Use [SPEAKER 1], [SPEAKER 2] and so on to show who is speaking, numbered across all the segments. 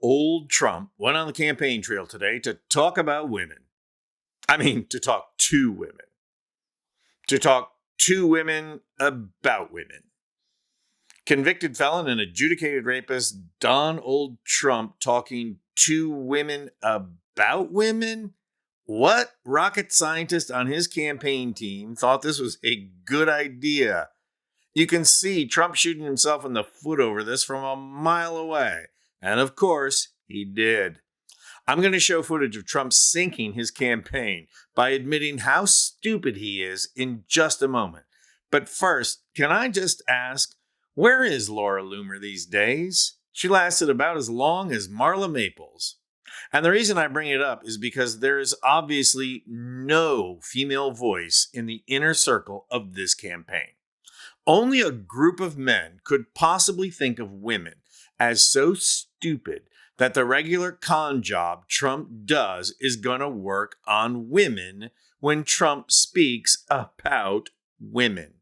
[SPEAKER 1] Old Trump went on the campaign trail today to talk about women. To talk to women. To talk to women about women. Convicted felon and adjudicated rapist Old Trump talking to women about women? What rocket scientist on his campaign team thought this was a good idea? You can see Trump shooting himself in the foot over this from a mile away. And of course, he did. I'm going to show footage of Trump sinking his campaign by admitting how stupid he is in just a moment. But first, can I just ask, where is Laura Loomer these days? She lasted about as long as Marla Maples. And the reason I bring it up is because there is obviously no female voice in the inner circle of this campaign. Only a group of men could possibly think of women as so stupid that the regular con job Trump does is going to work on women when Trump speaks about women.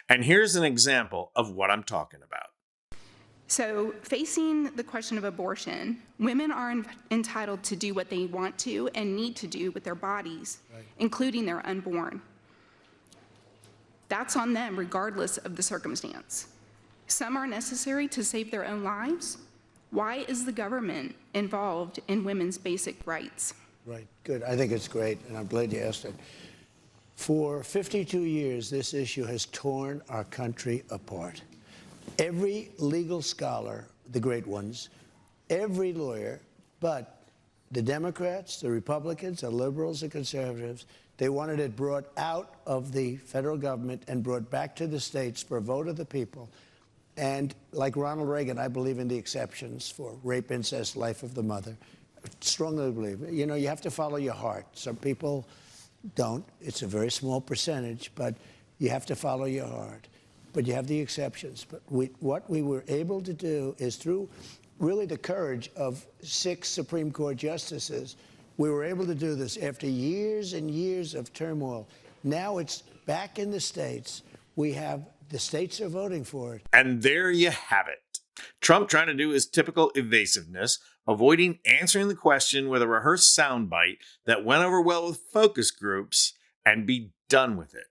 [SPEAKER 1] And here's an example of what I'm talking about.
[SPEAKER 2] So, facing the question of abortion, women are entitled to do what they want to and need to do with their bodies, including their unborn. That's on them regardless of the circumstance. Some are necessary to save their own lives. Why is the government involved in women's basic rights?
[SPEAKER 3] Right, good. I think it's great, and I'm glad you asked it. For 52 years, this issue has torn our country apart. Every legal scholar, the great ones, every lawyer, but the Democrats, the Republicans, the liberals, the conservatives, they wanted it brought out of the federal government and brought back to the states for a vote of the people. And like Ronald Reagan, I believe in the exceptions for rape, incest, life of the mother. I strongly believe. You know, you have to follow your heart. Some people don't. It's a very small percentage, but you have to follow your heart. But you have the exceptions. But what we were able to do is through really the courage of 6 Supreme Court justices, we were able to do this after years and years of turmoil. Now it's back in the states. The states are voting for it.
[SPEAKER 1] And there you have it. Trump trying to do his typical evasiveness, avoiding answering the question with a rehearsed soundbite that went over well with focus groups, and be done with it.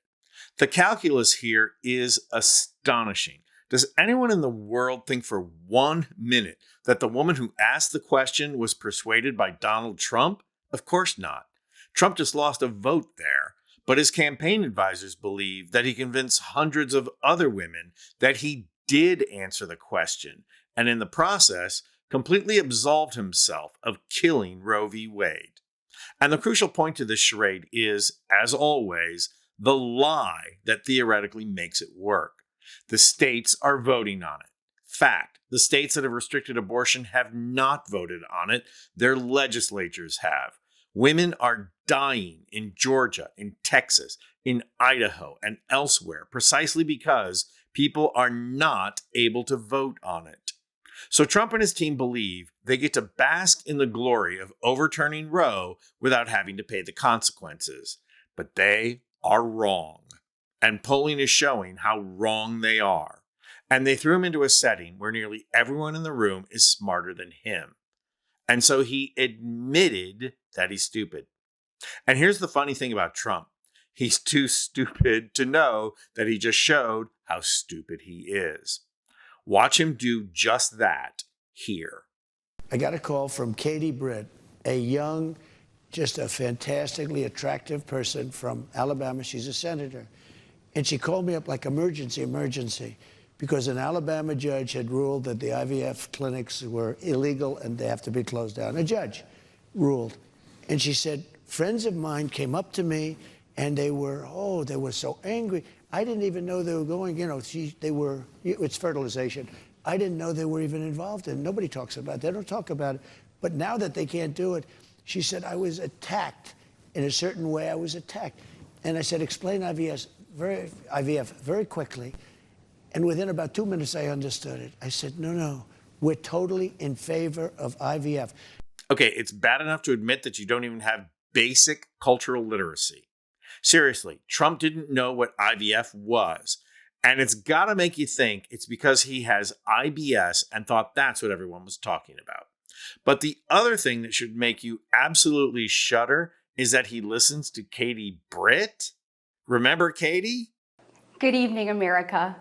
[SPEAKER 1] The calculus here is astonishing. Does anyone in the world think for 1 minute that the woman who asked the question was persuaded by Donald Trump? Of course not. Trump just lost a vote there, but his campaign advisors believe that he convinced hundreds of other women that he did answer the question, and in the process, completely absolved himself of killing Roe v. Wade. And the crucial point to this charade is, as always, the lie that theoretically makes it work. The states are voting on it. Fact, the states that have restricted abortion have not voted on it. Their legislatures have. Women are dying in Georgia, in Texas, in Idaho, and elsewhere precisely because people are not able to vote on it. So Trump and his team believe they get to bask in the glory of overturning Roe without having to pay the consequences. But they are wrong. And polling is showing how wrong they are. And they threw him into a setting where nearly everyone in the room is smarter than him. And so he admitted that he's stupid. And here's the funny thing about Trump. He's too stupid to know that he just showed how stupid he is. Watch him do just that here.
[SPEAKER 3] I got a call from Katie Britt, a young, just a fantastically attractive person from Alabama. She's a senator. And she called me up like emergency, because an Alabama judge had ruled that the IVF clinics were illegal and they have to be closed down. A judge ruled. And she said, friends of mine came up to me and they were so angry. I didn't even know they were going, it's fertilization. I didn't know they were even involved in it. Nobody talks about it. They don't talk about it. But now that they can't do it, she said, I was attacked. In a certain way, I was attacked. And I said, explain IVF very quickly. And within about 2 minutes, I understood it. I said, no, we're totally in favor of IVF.
[SPEAKER 1] Okay, it's bad enough to admit that you don't even have basic cultural literacy. Seriously, Trump didn't know what IVF was. And it's got to make you think it's because he has IBS and thought that's what everyone was talking about. But the other thing that should make you absolutely shudder is that he listens to Katie Britt. Remember Katie?
[SPEAKER 4] Good evening, America.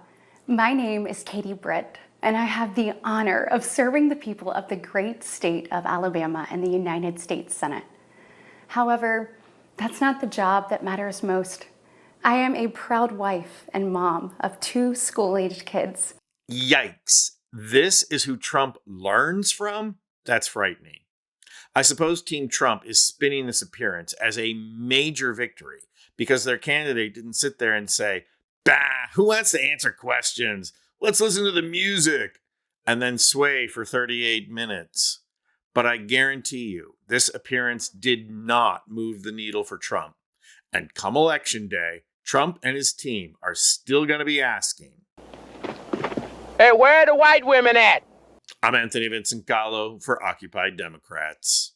[SPEAKER 4] My name is Katie Britt, and I have the honor of serving the people of the great state of Alabama in the United States Senate. However, that's not the job that matters most. I am a proud wife and mom of 2 school-aged kids.
[SPEAKER 1] Yikes. This is who Trump learns from? That's frightening. I suppose Team Trump is spinning this appearance as a major victory because their candidate didn't sit there and say, "Bah, who wants to answer questions? Let's listen to the music," and then sway for 38 minutes. But I guarantee you, this appearance did not move the needle for Trump. And come Election Day, Trump and his team are still going to be asking,
[SPEAKER 5] "Hey, where are the white women at?"
[SPEAKER 1] I'm Anthony Vincent Gallo for Occupy Democrats.